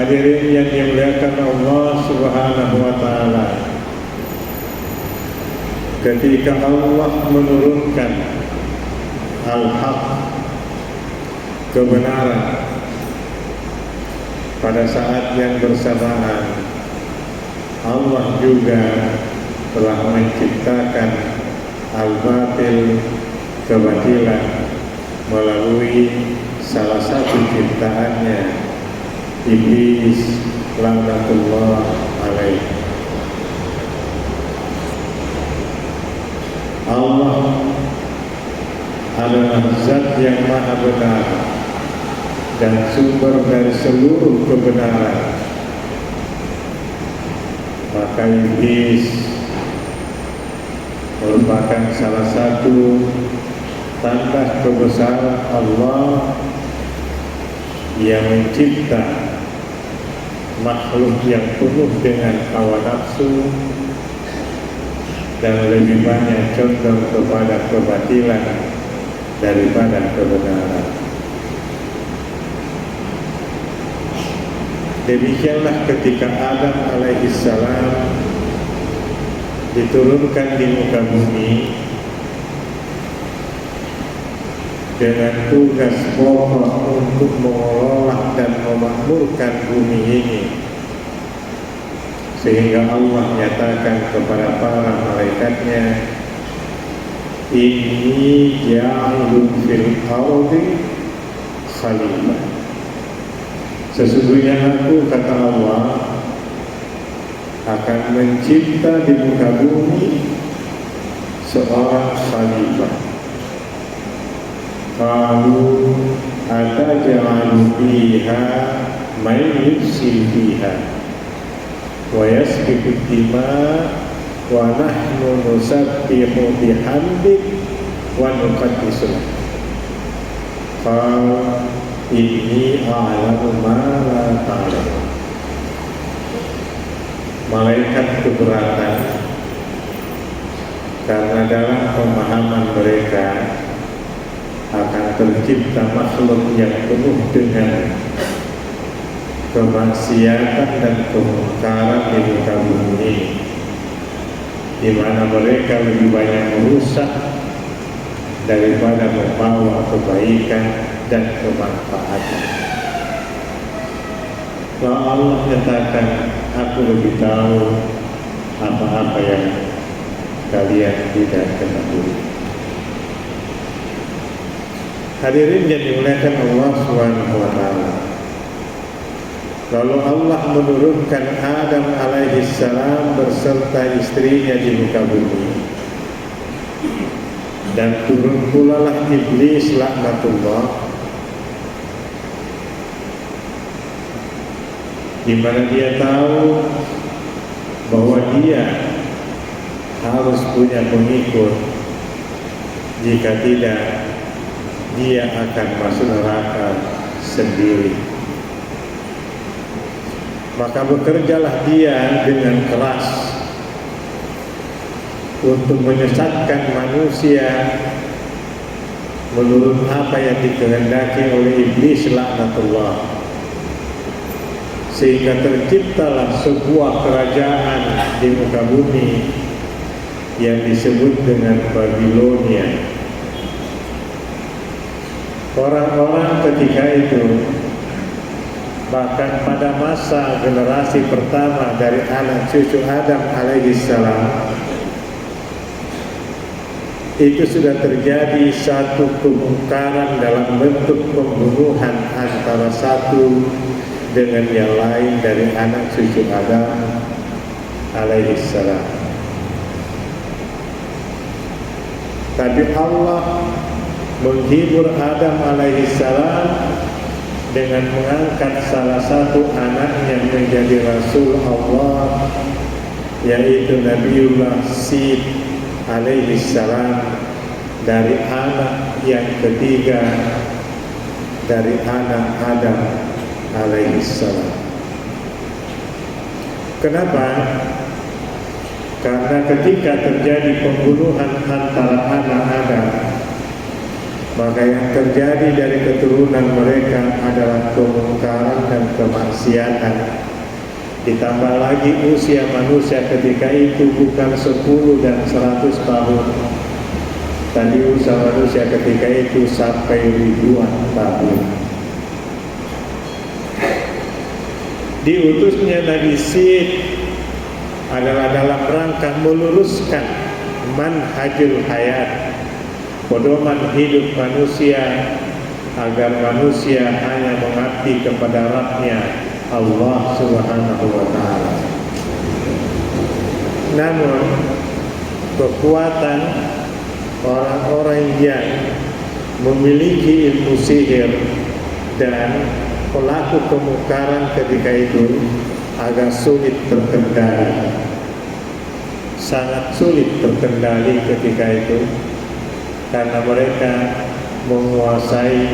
Hadirin yang dimuliakan Allah Subhanahu wa Ta'ala, ketika Allah menurunkan al-haq, kebenaran, pada saat yang bersamaan Allah juga telah menciptakan al-batil, kebatilan, melalui salah satu ciptaannya, Iblis laknatullah alaih. Allah adalah zat yang maha benar dan sumber dari seluruh kebenaran. Maka Iblis merupakan salah satu tanda kebesaran Allah yang mencipta makhluk yang penuh dengan hawa nafsu dan lebih banyak condong kepada kebatilan daripada kebenaran. Demikianlah ketika Adam alaihissalam diturunkan di muka bumi dengan tugas pokok untuk mengelola dan memakmurkan bumi ini, sehingga Allah nyatakan kepada para malaikatnya, inni ja'ilun fil ardi khalifah. Sesungguhnya aku, kata Allah, akan mencipta di muka bumi seorang khalifah. Qalu ataj'alu fiha man yufsid fiha wa yasfiku dima wa nahnu nusabbihu bihamdik wa nuqaddisu lak. Qala inni a'lamu ma la ta'lamun. Malaikat keberatan karena dalam pemahaman mereka akan tercipta makhluk yang penuh dengan kemaksiatan dan kemungkaran di muka bumi ini, di mana mereka lebih banyak merusak daripada membawa kebaikan dan kemanfaatan. Lalu Allah katakan, aku lebih tahu apa-apa yang kalian tidak ketahui. Hadirin yang dimuliakan Allah Subhanahu wa Ta'ala, lalu Allah menurunkan Adam alaihissalam berserta istrinya di muka bumi, dan turun pula lah Iblis laknatullah, di mana dia tahu bahwa dia harus punya pengikut, jika tidak dia akan masuk neraka sendiri. Maka bekerjalah dia dengan keras untuk menyesatkan manusia menurut apa yang dikehendaki oleh Iblis laknatullah, sehingga terciptalah sebuah kerajaan di muka bumi yang disebut dengan Babilonia. Orang-orang ketika itu, bahkan pada masa generasi pertama dari anak cucu Adam alaihissalam, itu sudah terjadi satu kemungkaran dalam bentuk pembunuhan antara satu dengan yang lain dari anak cucu Adam alaihissalam. Tapi Allah menghibur Adam alaihissalam dengan mengangkat salah satu anaknya menjadi Rasul Allah, yaitu Nabiullah Sid alaihissalam, dari anak yang ketiga dari anak Adam alaihissalam. Kenapa? Karena ketika terjadi pembunuhan antara anak Adam, maka yang terjadi dari keturunan mereka adalah kemungkaran dan kemaksiatan. Ditambah lagi usia manusia ketika itu bukan 10 dan 100 tahun. Tadi usia manusia ketika itu sampai ribuan tahun. Diutusnya Nabi Sid adalah dalam rangka meluruskan manhajul hayat, pedoman hidup manusia, agar manusia hanya mengabdi kepada Rabb-Nya Allah Subhanahu wa Ta'ala. Namun kekuatan orang-orang yang memiliki ilmu sihir dan pelaku kemungkaran ketika itu agak sulit terkendali, sangat sulit terkendali ketika itu, karena mereka menguasai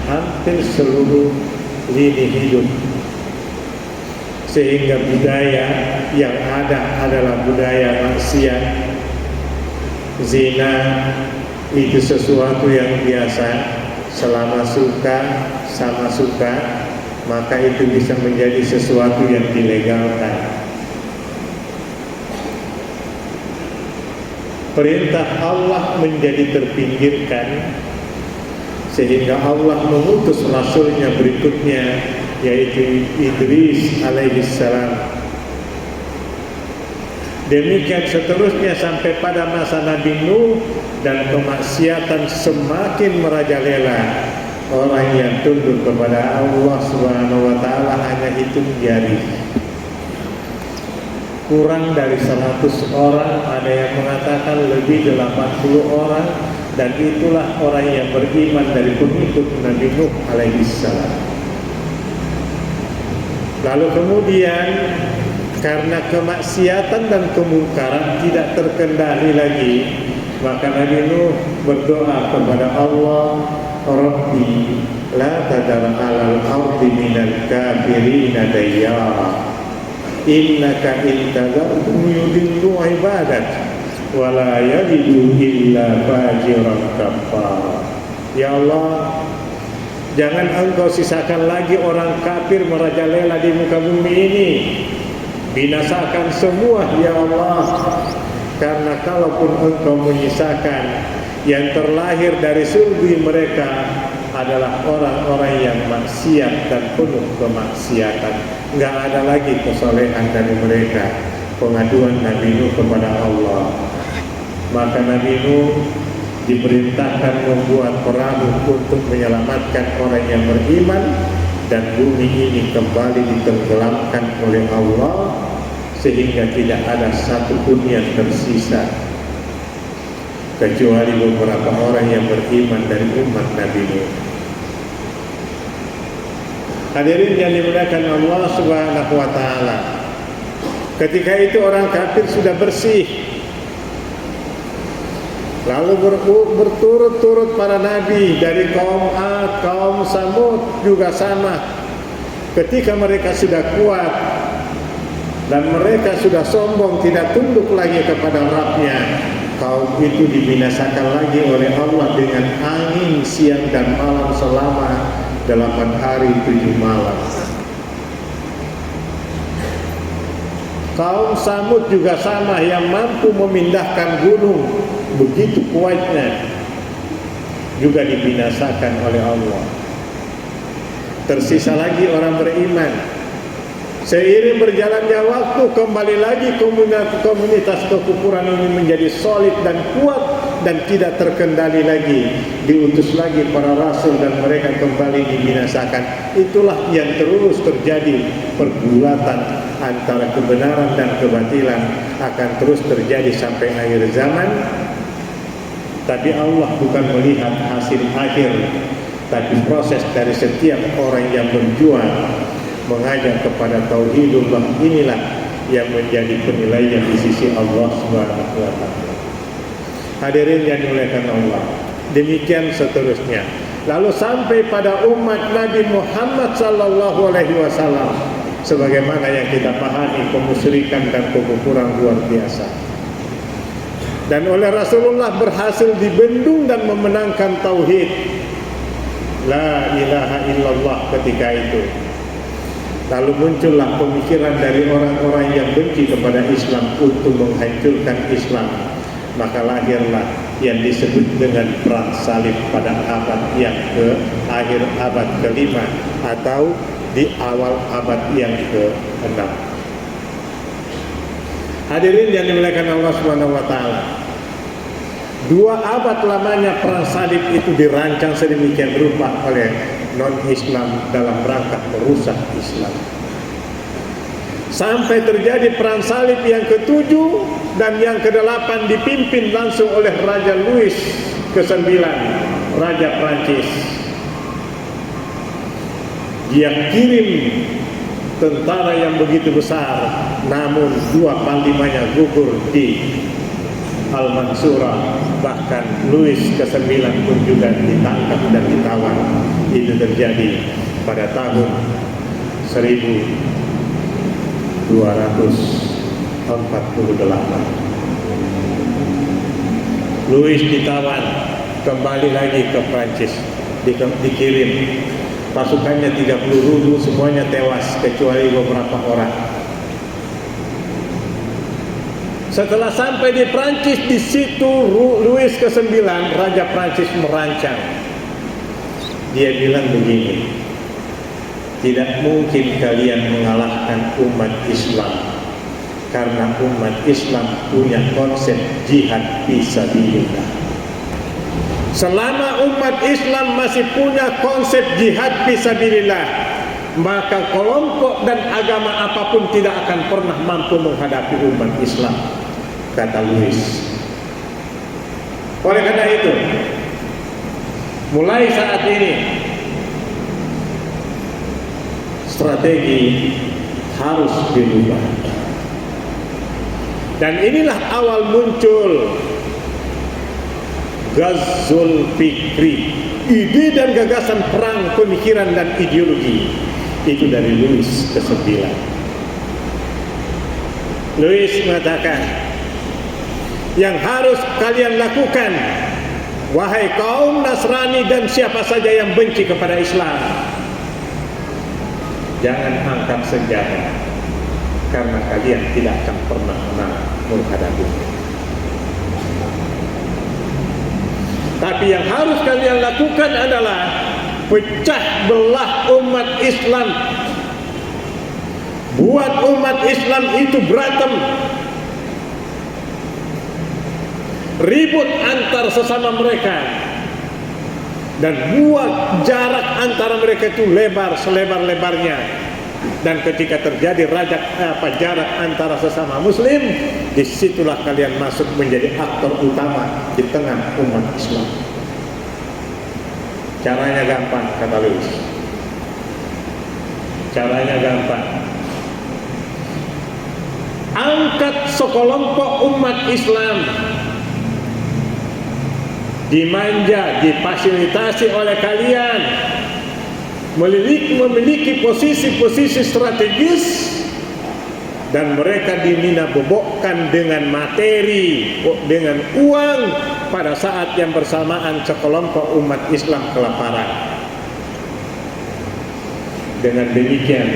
hampir seluruh lini hidup, sehingga budaya yang ada adalah budaya maksiat. Zina itu sesuatu yang biasa, selama suka sama suka, maka itu bisa menjadi sesuatu yang dilegalkan. Perintah Allah menjadi terpinggirkan, sehingga Allah mengutus Rasulnya berikutnya, yaitu Idris alaihissalam. Demikian seterusnya sampai pada masa Nabi Nuh, dan kemaksiatan semakin merajalela. Orang yang tunduk kepada Allah Subhanahu wa Ta'ala hanya hitung jari. Kurang dari 100 orang, ada yang mengatakan lebih 80 orang, dan itulah orang yang beriman dari pengikut Nabi Nuh alaihissalam. Lalu kemudian karena kemaksiatan dan kemungkaran tidak terkendali lagi, maka Nabi Nuh berdoa kepada Allah, Rabbi la tadar alal ardi minal kafirina dayyara, innaka in tadarhum yudillu ibadak wa la yalidu illa fajiran kafar. Ya Allah, jangan Engkau sisakan lagi orang kafir merajalela di muka bumi ini. Binasakan semua ya Allah, karena kalaupun Engkau menyisakan, yang terlahir dari sulbi mereka adalah orang-orang yang maksiat dan penuh kemaksiatan. Enggak ada lagi kesolehan dari mereka. Pengaduan Nabi Nuh kepada Allah. Maka Nabi Nuh diperintahkan membuat perahu untuk menyelamatkan orang yang beriman, dan bumi ini kembali ditenggelamkan oleh Allah, sehingga tidak ada satupun yang tersisa kecuali beberapa orang yang beriman dari umat Nabi Nuh. Hadirin yang dimuliakan Allah Subhanahu wa Ta'ala, ketika itu orang kafir sudah bersih. Lalu berturut-turut para nabi dari kaum Ad, kaum Samud juga sama. Ketika mereka sudah kuat dan mereka sudah sombong, tidak tunduk lagi kepada Rabb-Nya, kaum itu dibinasakan lagi oleh Allah dengan angin siang dan malam selama 8 hari 7 malam. Kaum Samud juga sama, yang mampu memindahkan gunung begitu kuatnya, juga dibinasakan oleh Allah. Tersisa lagi orang beriman. Seiring berjalannya waktu, kembali lagi komunitas kekufuran ini menjadi solid dan kuat dan tidak terkendali lagi. Diutus lagi para rasul dan mereka kembali dibinasakan. Itulah yang terus terjadi, pergulatan antara kebenaran dan kebatilan akan terus terjadi sampai akhir zaman. Tapi Allah bukan melihat hasil akhir, tapi proses dari setiap orang yang berjuang mengajak kepada tauhidullah. Inilah yang menjadi penilaian di sisi Allah Subhanahu wa Ta'ala. Hadirin yang dimuliakan Allah, demikian seterusnya. Lalu sampai pada umat Nabi Muhammad sallallahu alaihi wasallam, sebagaimana yang kita pahami, kemusyrikan dan kekufuran luar biasa. dan oleh Rasulullah berhasil dibendung dan memenangkan tauhid la ilaha illallah ketika itu. Lalu muncullah pemikiran dari orang-orang yang benci kepada Islam untuk menghancurkan Islam. Maka lahirlah yang disebut dengan perang salib pada abad yang akhir abad ke-5 atau di awal abad yang ke-6. Hadirin yang dimuliakan Allah Subhanahu wa taala. 2 abad lamanya perang salib itu dirancang sedemikian rupa oleh non-Islam dalam rangka merusak Islam. Sampai terjadi perang salib yang ke-7 dan yang ke-8 dipimpin langsung oleh Raja Louis ke-9, Raja Prancis. Dia kirim tentara yang begitu besar, namun 2 panglimanya gugur di Al-Mansurah. Bahkan Louis ke-9 pun juga ditangkap dan ditawan. Itu terjadi pada tahun 1248. Louis ditawan, kembali lagi ke Prancis, dikirim. Pasukannya 30.000, semuanya tewas kecuali beberapa orang. Setelah sampai di Prancis, di situ Louis ke-9, Raja Prancis merancang. Dia bilang begini, tidak mungkin kalian mengalahkan umat Islam, karena umat Islam punya konsep jihad fisabilillah. Selama umat Islam masih punya konsep jihad fisabilillah, maka kelompok dan agama apapun tidak akan pernah mampu menghadapi umat Islam, kata Louis. Oleh karena itu, mulai saat ini strategi harus dirubah. Dan inilah awal muncul Ghazul Fikri, ide dan gagasan perang pemikiran dan ideologi itu dari Louis ke-9. Louis mengatakan, yang harus kalian lakukan, wahai kaum Nasrani dan siapa saja yang benci kepada Islam, jangan angkat senjata, karena kalian tidak akan pernah menang menghadapinya. Tapi yang harus kalian lakukan adalah pecah belah umat Islam. Buat umat Islam itu berantem, ribut antar sesama mereka, dan buat jarak antara mereka itu lebar selebar-lebarnya. Dan ketika terjadi jarak antara sesama muslim, disitulah kalian masuk menjadi aktor utama di tengah umat Islam. Caranya gampang, kata Louis. Caranya gampang. Angkat sekelompok umat Islam, dimanja, difasilitasi oleh kalian, memiliki posisi-posisi strategis, dan mereka diminabobokkan dengan materi, dengan uang pada saat yang bersamaan sekelompok umat Islam kelaparan. Dengan demikian,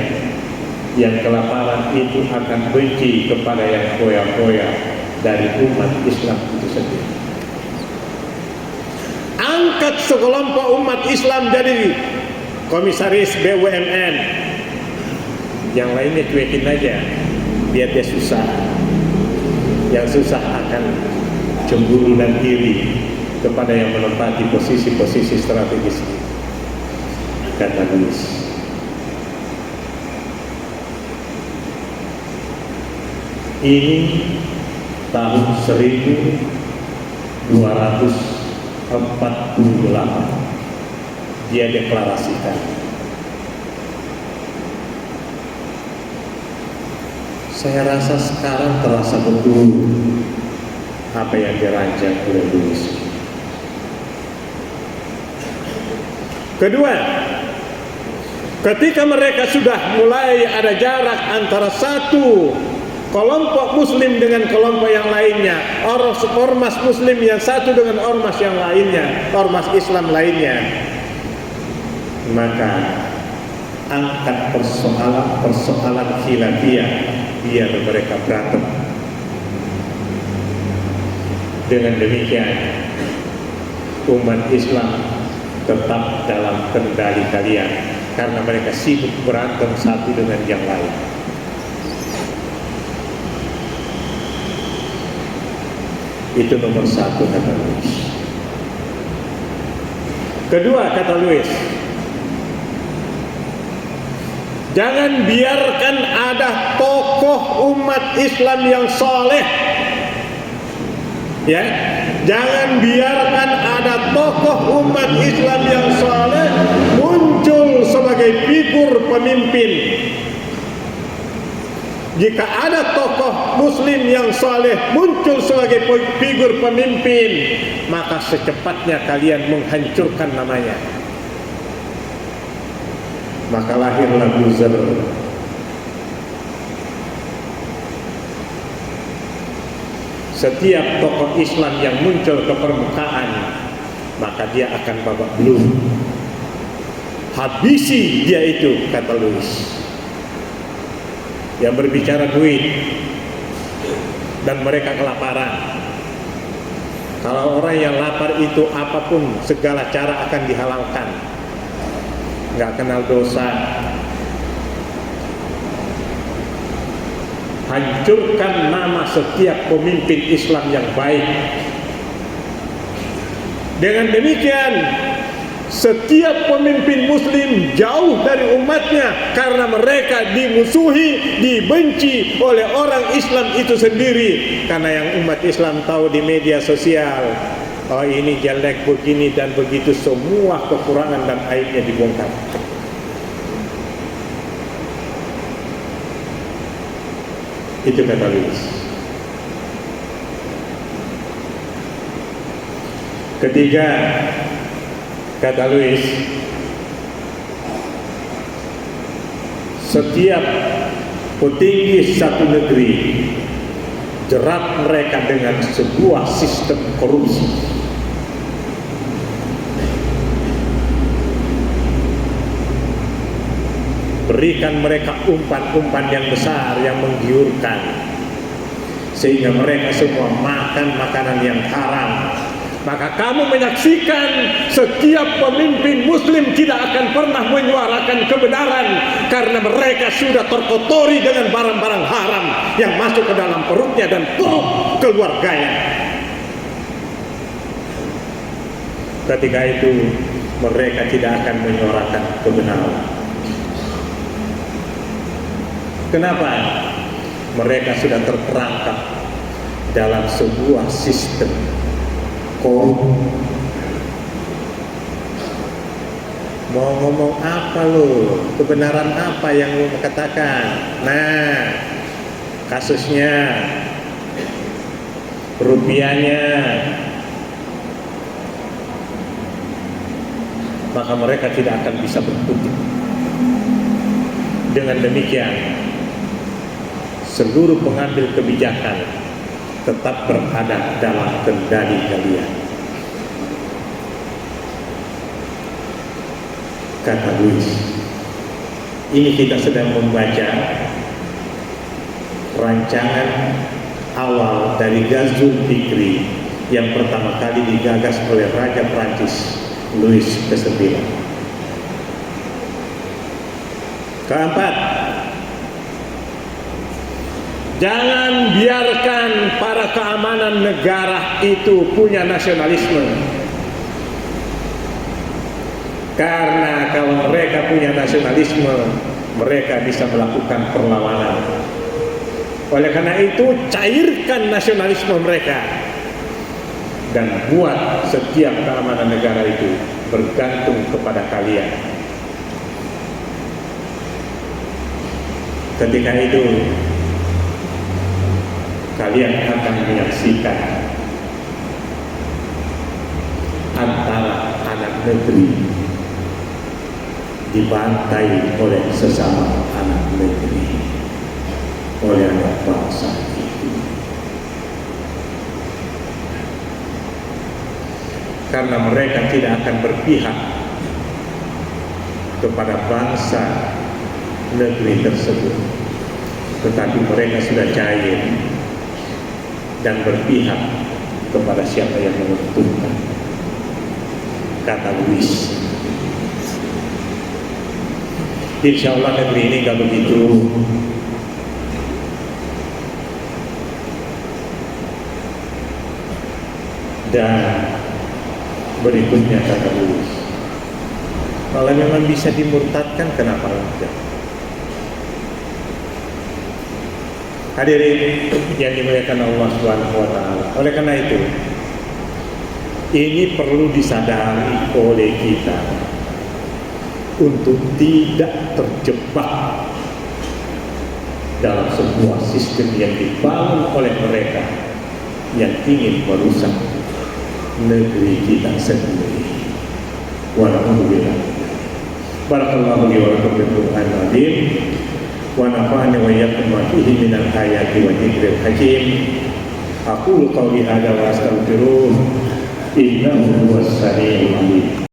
yang kelaparan itu akan benci kepada yang foya-foya dari umat Islam itu sendiri. Angkat sekelompok umat Islam jadi komisaris BUMN, yang lainnya cuekin aja, biar dia susah. Yang susah akan cemburu dan iri kepada yang menempati posisi-posisi strategis, kata Louis. Ini tahun 1248 dia deklarasikan. Saya rasa sekarang terasa betul apa yang dirancang oleh Louis. Kedua, ketika mereka sudah mulai ada jarak antara satu kelompok muslim dengan kelompok yang lainnya, ormas muslim yang satu dengan ormas yang lainnya, ormas Islam lainnya, maka angkat persoalan khilafiyah biar mereka berantem. Dengan demikian umat Islam tetap dalam kendali kalian, karena mereka sibuk berantem satu dengan yang lain. Itu nomor satu, kata Lewis. Kedua, kata Lewis, jangan biarkan ada tokoh umat Islam yang soleh. Ya, jangan biarkan ada tokoh umat Islam yang soleh muncul sebagai figur pemimpin. Jika ada tokoh muslim yang soleh muncul sebagai figur pemimpin, maka secepatnya kalian menghancurkan namanya. Maka lahirlah buzzer. Setiap tokoh Islam yang muncul ke permukaan, maka dia akan babak belur. Habisi dia itu, kata Lewis. Yang berbicara duit, dan mereka kelaparan. Kalau orang yang lapar itu apapun, segala cara akan dihalalkan. Nggak kenal dosa. Hancurkan nama setiap pemimpin Islam yang baik. Dengan demikian, setiap pemimpin muslim jauh dari umatnya, karena mereka dimusuhi, dibenci oleh orang Islam itu sendiri. Karena yang umat Islam tahu di media sosial, oh ini jelek begini dan begitu, semua kekurangan dan aibnya dibongkar. Itu kata Lewis. Ketiga, kata Lewis, setiap petinggi satu negeri jerat mereka dengan sebuah sistem korupsi. Berikan mereka umpan-umpan yang besar, yang menggiurkan, sehingga mereka semua makan makanan yang haram. Maka kamu menyaksikan setiap pemimpin muslim tidak akan pernah menyuarakan kebenaran, karena mereka sudah terkotori dengan barang-barang haram yang masuk ke dalam perutnya dan perut keluarganya. Ketika itu mereka tidak akan menyuarakan kebenaran. Kenapa? Mereka sudah terperangkap dalam sebuah sistem korup. Mau ngomong apa lo? Kebenaran apa yang lo katakan? Nah, kasusnya, rupiahnya, maka mereka tidak akan bisa berkutik. Dengan demikian, seluruh pengambil kebijakan tetap berada dalam kendali kalian. Kata Lewis. Ini kita sedang membaca rancangan awal dari Ghazul Fikri yang pertama kali digagas oleh Raja Prancis Louis ke-9. Keempat, jangan biarkan para keamanan negara itu punya nasionalisme. Karena kalau mereka punya nasionalisme, mereka bisa melakukan perlawanan. Oleh karena itu, cairkan nasionalisme mereka dan buat setiap keamanan negara itu bergantung kepada kalian. Ketika itu kalian akan menyaksikan antara anak negeri dibantai oleh sesama anak negeri, oleh anak bangsa karena mereka tidak akan berpihak kepada bangsa negeri tersebut, tetapi mereka sudah cair dan berpihak kepada siapa yang menguntungkan, kata Luis. Insya Allah negeri ini gak begitu. Dan berikutnya kata Luis, kalau memang bisa dimurtadkan, kenapa enggak? Hadirin yang dimuliakan Allah Subhanahu wa taala. Oleh karena itu, ini perlu disadari oleh kita untuk tidak terjebak dalam sebuah sistem yang dibangun oleh mereka yang ingin merusak negeri kita sendiri. Walhamdulillah. Barakallahu li wa lakum bil Qur'anil azim wa nafa'ani wa iyyakum ma fihi minal ayati wa dzikril hakim. Aqulu qawli hadza wa astaghfiruh innahu huwas samiul alim.